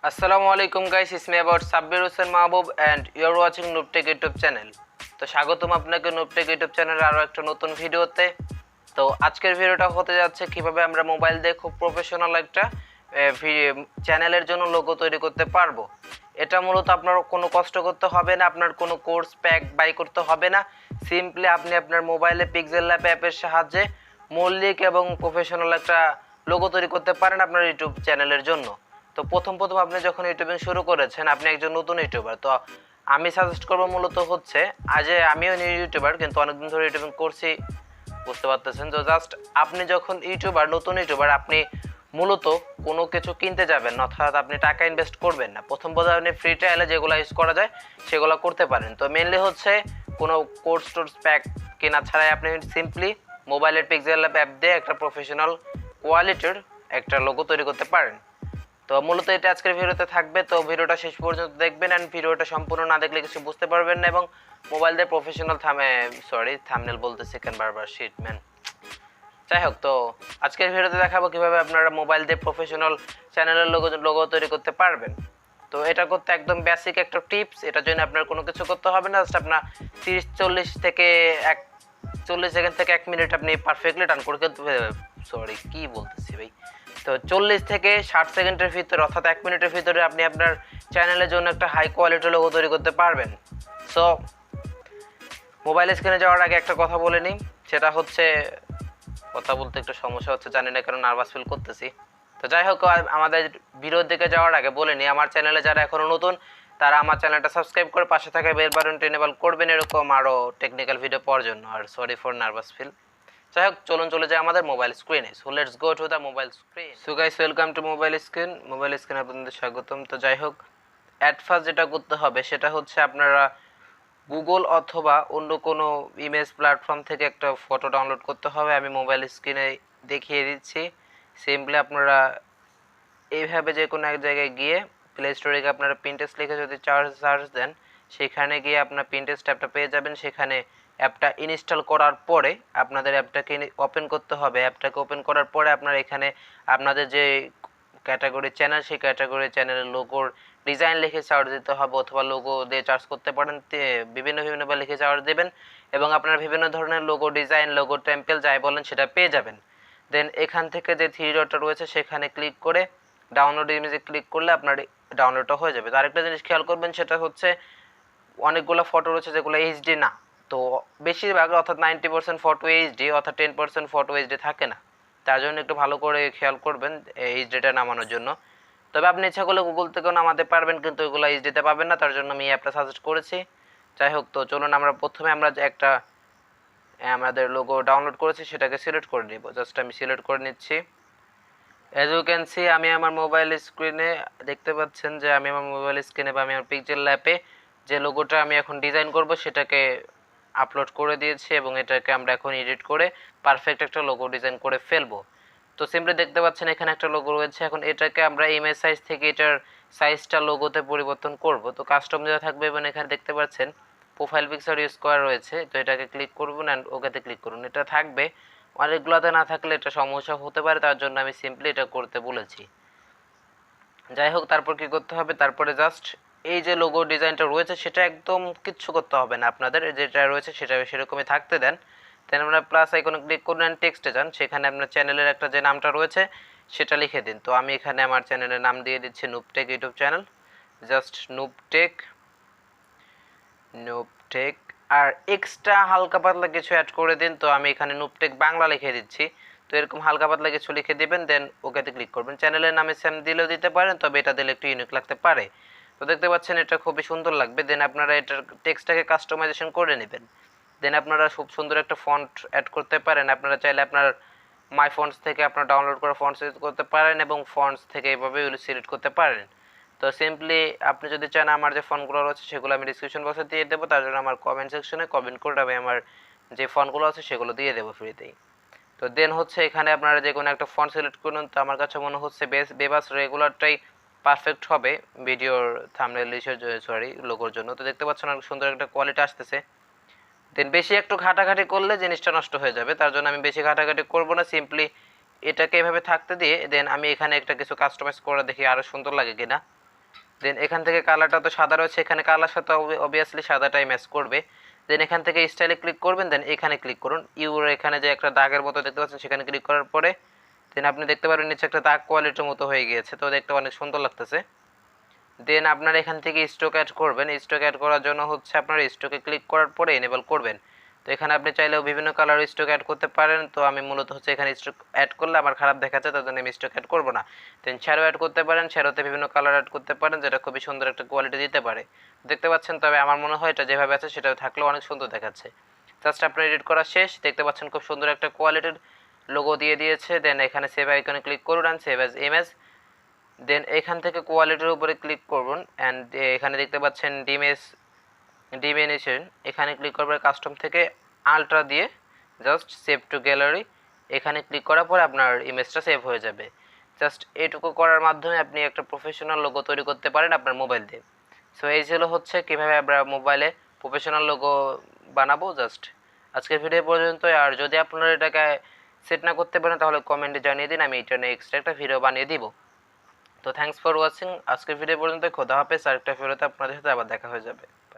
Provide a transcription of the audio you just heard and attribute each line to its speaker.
Speaker 1: আসসালামু আলাইকুম guys, it's me about Sabbir Hossain Mahbub and you are watching Noobtech YouTube channel. তো স্বাগতম আপনাকে নুবটেক ইউটিউব চ্যানেলের আরও একটা নতুন ভিডিওতে। তো আজকের ভিডিওটা হতে যাচ্ছে কিভাবে আমরা মোবাইল দিয়ে খুব প্রফেশনাল একটা চ্যানেলের জন্য লোগো তৈরি করতে পারবো। এটা মূলত আপনার কোনো কষ্ট করতে হবে না, আপনার কোনো কোর্স প্যাক বাই করতে হবে না। সিম্পলি আপনি আপনার মোবাইলে পিক্সেল ল্যাব অ্যাপের সাহায্যে মৌলিক এবং প্রফেশনাল একটা লোগো তৈরি করতে পারেন আপনার ইউটিউব চ্যানেলের জন্য। তো প্রথম আপনি যখন ইউটিউবিং শুরু করেছেন, আপনি একজন নতুন ইউটিউবার, তো আমি সাজেস্ট করবো মূলত হচ্ছে আমিও নিউ ইউটিউবার, কিন্তু অনেকদিন ধরে ইউটিউবিং করছি, বুঝতে পারতেছেন। তো জাস্ট আপনি যখন নতুন ইউটিউবার, আপনি মূলত কোনো কিছু কিনতে যাবেন না, অর্থাৎ আপনি টাকা ইনভেস্ট করবেন না। প্রথম আপনি ফ্রি ট্রায়ালে যেগুলো ইউজ করা যায় সেগুলো করতে পারেন। তো মেনলি হচ্ছে কোনো কোর্স টোর্স প্যাক কেনা ছাড়াই আপনি সিম্পলি মোবাইলের পিক্সেল ল্যাব অ্যাপ দিয়ে একটা প্রফেশনাল কোয়ালিটির একটা লোগো তৈরি করতে পারেন। তো মূলত এটা আজকের ভিডিওতে থাকবে, তো ভিডিওটা শেষ পর্যন্ত দেখবেন। অ্যান্ড ভিডিওটা সম্পূর্ণ না দেখলে কিছু বুঝতে পারবেন না, এবং মোবাইল দিয়ে প্রফেশনাল থাম্বনেল বলতেছি কেন বারবার, শিট ম্যান। যাই হোক, তো আজকের ভিডিওতে দেখাবো কিভাবে আপনারা মোবাইল দিয়ে প্রফেশনাল চ্যানেলের লোগো তৈরি করতে পারবেন। তো এটা করতে একদম বেসিক একটা টিপস, এটার জন্য আপনার কোনো কিছু করতে হবে না। জাস্ট আপনার 30-40 থেকে 40 সেকেন্ড থেকে 1 মিনিট আপনি পারফেক্টলি ডান করে কি বলতেছি ভাই। তো 40 থেকে 60 সেকেন্ডের ভিতরে, অর্থাৎ 1 মিনিটের ভিতরে আপনি আপনার চ্যানেলের জন্য একটা হাই কোয়ালিটির লোগো তৈরি করতে পারবেন। সো মোবাইল স্ক্রিনে যাওয়ার আগে একটা কথা বলে নিই, সেটা হচ্ছে, কথা বলতে একটু সমস্যা হচ্ছে, জানি না কেন নার্ভাস ফিল করতেছি। তো যাই হোক, আমাদের ভিডিওর দিকে যাওয়ার আগে বলে নিই, আমার চ্যানেলে যারা এখনও নতুন তারা আমার চ্যানেলটা সাবস্ক্রাইব করে পাশে থাকা বেল বাটনটি এনেবল করবেন এরকম আরও টেকনিক্যাল ভিডিও পাওয়ার জন্য। আর সরি ফর নার্ভাস ফিল। যাই হোক, চলে যাই আমাদের মোবাইল স্ক্রিনে। So let's go to the mobile screen. So guys, welcome to mobile screen আপনাদের স্বাগতম। তো যাই হোক, অ্যাট ফার্স্ট যেটা করতে হবে সেটা হচ্ছে আপনারা গুগল অথবা অন্য কোনো ইমেজ প্ল্যাটফর্ম থেকে একটা ফটো ডাউনলোড করতে হবে। আমি মোবাইল স্ক্রিনে দেখিয়ে দিচ্ছি। সিম্পলি আপনারা এইভাবে যে কোনো এক জায়গায় গিয়ে প্লে স্টোরে গিয়ে আপনারা পিন্টারেস্ট লিখে যদি সার্চ দেন, সেখানে গিয়ে আপনার পিন্টারেস্ট অ্যাপটা পেয়ে যাবেন। সেখানে অ্যাপটা ইনস্টল করার পরে আপনাদের অ্যাপটাকে ওপেন করতে হবে। অ্যাপটাকে ওপেন করার পরে আপনার এখানে আপনাদের যে ক্যাটাগরি চ্যানেল, সেই ক্যাটাগরি চ্যানেলের লোগোর ডিজাইন লিখে চার্জ দিতে হবে, অথবা লোগো দিয়ে চার্জ করতে পারেন। বিভিন্নভাবে লিখে চার্জ দেবেন এবং আপনারা বিভিন্ন ধরনের লোগো ডিজাইন, লোগো টেম্পেল যাই বলেন সেটা পেয়ে যাবেন। দেন এখান থেকে যে থ্রি ডটটা রয়েছে সেখানে ক্লিক করে ডাউনলোড ইমেজে ক্লিক করলে আপনার ডাউনলোডটা হয়ে যাবে। তো আরেকটা জিনিস খেয়াল করবেন, সেটা হচ্ছে অনেকগুলো ফটো রয়েছে যেগুলো এইচডি না। তো বেশিরভাগ, অর্থাৎ 90% ফটো এইচডি, অর্থাৎ 10% ফটো এইচডি থাকে না। তার জন্য একটু ভালো করে খেয়াল করবেন এইচডিটা নামানোর জন্য। তবে আপনি ইচ্ছা করলে গুগল থেকেও নামাতে পারবেন, কিন্তু ওইগুলো এইচডিতে পাবেন না, তার জন্য আমি এই অ্যাপটা সাজেস্ট করেছি। যাই হোক, তো চলুন আমরা প্রথমে একটা আমাদের লোগো ডাউনলোড করেছি সেটাকে সিলেক্ট করে নিব। জাস্ট আমি সিলেক্ট করে নিচ্ছি। অ্যাজ ইউ ক্যান সি, আমি আমার মোবাইল স্ক্রিনে দেখতে পাচ্ছেন যে আমি আমার মোবাইল স্ক্রিনে বা আমি আমার পিক্সেল ল্যাপে যে লোগোটা আমি এখন ডিজাইন করব সেটাকে আপলোড করে দিয়েছি, এবং এটাকে আমরা এখন এডিট করে পারফেক্ট একটা লোগো ডিজাইন করে ফেলবো। তো সিম্পলি দেখতে পাচ্ছেন এখানে একটা লোগো রয়েছে। এখন এটাকে আমরা ইমেজ সাইজ থেকে এটার সাইজটা লোগোতে পরিবর্তন করব। তো কাস্টম দেওয়া থাকবে, এবং এখানে দেখতে পাচ্ছেন প্রোফাইল পিকচার ইউজ করা রয়েছে। তো এটাকে ক্লিক করবেন অ্যান্ড ওকেতে ক্লিক করুন। এটা থাকবে, অনেকগুলোতে না থাকলে এটা সমস্যা হতে পারে, তার জন্য আমি সিম্পলি এটা করতে বলেছি। যাই হোক, তারপর কি করতে হবে, তারপরে জাস্ট এই যে লোগো ডিজাইনটা রয়েছে সেটা একদম কিচ্ছু করতে হবে না, আপনাদের যেটা রয়েছে সেটা সেরকমই থাকতে দেন। দেন আপনারা প্লাস আইকনে ক্লিক করুন অ্যান্ড টেক্সটে যান, সেখানে আপনার চ্যানেলের একটা যে নামটা রয়েছে সেটা লিখে দিন। তো আমি এখানে আমার চ্যানেলের নাম দিয়ে দিচ্ছি নুবটেক ইউটিউব চ্যানেল। জাস্ট নুবটেক আর এক্সট্রা হালকা পাতলা কিছু অ্যাড করে দিন। তো আমি এখানে নুবটেক বাংলা লিখে দিচ্ছি। তো এরকম হালকা পাতলা কিছু লিখে দিবেন, দেন ওকেতে ক্লিক করবেন। চ্যানেলের নামে সেম দিলেও দিতে পারেন, তবে এটা দিলে একটু ইউনিক লাগতে পারে। তো দেখতে পাচ্ছেন এটা খুবই সুন্দর লাগবে। দেন আপনারা এটার টেক্সটটাকে কাস্টমাইজেশন করে নেবেন। দেন আপনারা খুব সুন্দর একটা ফন্ট অ্যাড করতে পারেন। আপনারা চাইলে আপনার মাই ফন্টস থেকে আপনার ডাউনলোড করা ফন্টস ইউজ করতে পারেন, এবং ফন্টস থেকে এইভাবে সিলেক্ট করতে পারেন। তো সিম্পলি আপনি যদি চান, আমার যে ফন্টগুলো রয়েছে সেগুলো আমি ডিসক্রিপশন বক্সে দিয়ে দেবো, তার জন্য আমার কমেন্ট সেকশনে কমেন্ট করে আমি আমার যে ফন্টগুলো আছে সেগুলো দিয়ে দেবো ফ্রিতেই। তো দেন হচ্ছে এখানে আপনারা যে কোনো একটা ফন্ট সিলেক্ট করুন। তো আমার কাছে মনে হচ্ছে বেবাস রেগুলারটাই পারফেক্ট হবে ভিডিওর থাম্বনেল লোগোর জন্য। তো দেখতে পাচ্ছেন অনেক সুন্দর একটা কোয়ালিটি আসতেছে। দেন বেশি একটু ঘাটাঘাটি করলে জিনিসটা নষ্ট হয়ে যাবে, তার জন্য আমি বেশি ঘাটাঘাটি করব না। সিম্পলি এটাকে এভাবে থাকতে দিয়ে দেন আমি এখানে একটা কিছু কাস্টমাইজ করে দেখি আরও সুন্দর লাগে কিনা। দেন এখান থেকে কালারটা তো সাদা রয়েছে, এখানে কালার সাথে অবভিয়াসলি সাদাটাই ম্যাচ করবে। দেন এখান থেকে স্টাইলে ক্লিক করবেন, দেন এখানে ক্লিক করুন, ইউর এখানে যে একটা দাগের মতো দেখতে পাচ্ছেন সেখানে ক্লিক করার পরে দেন আপনি দেখতে পারবেন নিচে একটা দাগ কোয়ালিটির মতো হয়ে গিয়েছে, তো দেখতে অনেক সুন্দর লাগতেছে। দেন আপনার এখান থেকে স্টক অ্যাড করবেন। স্টক অ্যাড করার জন্য হচ্ছে আপনার স্টকে ক্লিক করার পরে এনেবল করবেন। তো এখানে আপনি চাইলেও বিভিন্ন কালার স্টক অ্যাড করতে পারেন, তো আমি মূলত হচ্ছে এখানে স্টক অ্যাড করলে আমার খারাপ দেখাচ্ছে, তার জন্য আমি স্টক অ্যাড করবো না। দেন শ্যাডো অ্যাড করতে পারেন, শ্যাডোতে বিভিন্ন কালার অ্যাড করতে পারেন যেটা খুবই সুন্দর একটা কোয়ালিটি দিতে পারে, দেখতে পাচ্ছেন। তবে আমার মনে হয় এটা যেভাবে আছে সেটা থাকলেও অনেক সুন্দর দেখাচ্ছে। জাস্ট আপনার এডিট করা শেষ, দেখতে পাচ্ছেন খুব সুন্দর একটা কোয়ালিটির লোগো দিয়ে দিয়েছে। দেন এখানে সেভ আইকনে ক্লিক করুন অ্যান্ড সেভ অ্যাজ ইমেজ। দেন এখান থেকে কোয়ালিটির উপরে ক্লিক করুন অ্যান্ড এখানে দেখতে পাচ্ছেন ডিমিনিশন, এখানে ক্লিক করবেন কাস্টম থেকে আলট্রা দিয়ে জাস্ট সেভ টু গ্যালারি, এখানে ক্লিক করার পর আপনার ইমেজটা সেভ হয়ে যাবে। জাস্ট এটুকু করার মাধ্যমে আপনি একটা প্রফেশনাল লোগো তৈরি করতে পারেন আপনার মোবাইল দিয়ে। সো এই ছিল হচ্ছে কীভাবে আমরা মোবাইলে প্রফেশনাল লোগো বানাবো। জাস্ট আজকের ভিডিও পর্যন্ত। আর যদি আপনারা এটাকে সেট না করতে পারেন তাহলে কমেন্টে জানিয়ে দিন, আমি এটা নিয়ে এক্সট্রা একটা ভিডিও বানিয়ে দিব। তো থ্যাঙ্কস ফর ওয়াচিং, আজকের ভিডিও পর্যন্ত। খোদা হাফেজ, আরেকটা ভিডিওতে আপনাদের সাথে আবার দেখা হয়ে যাবে।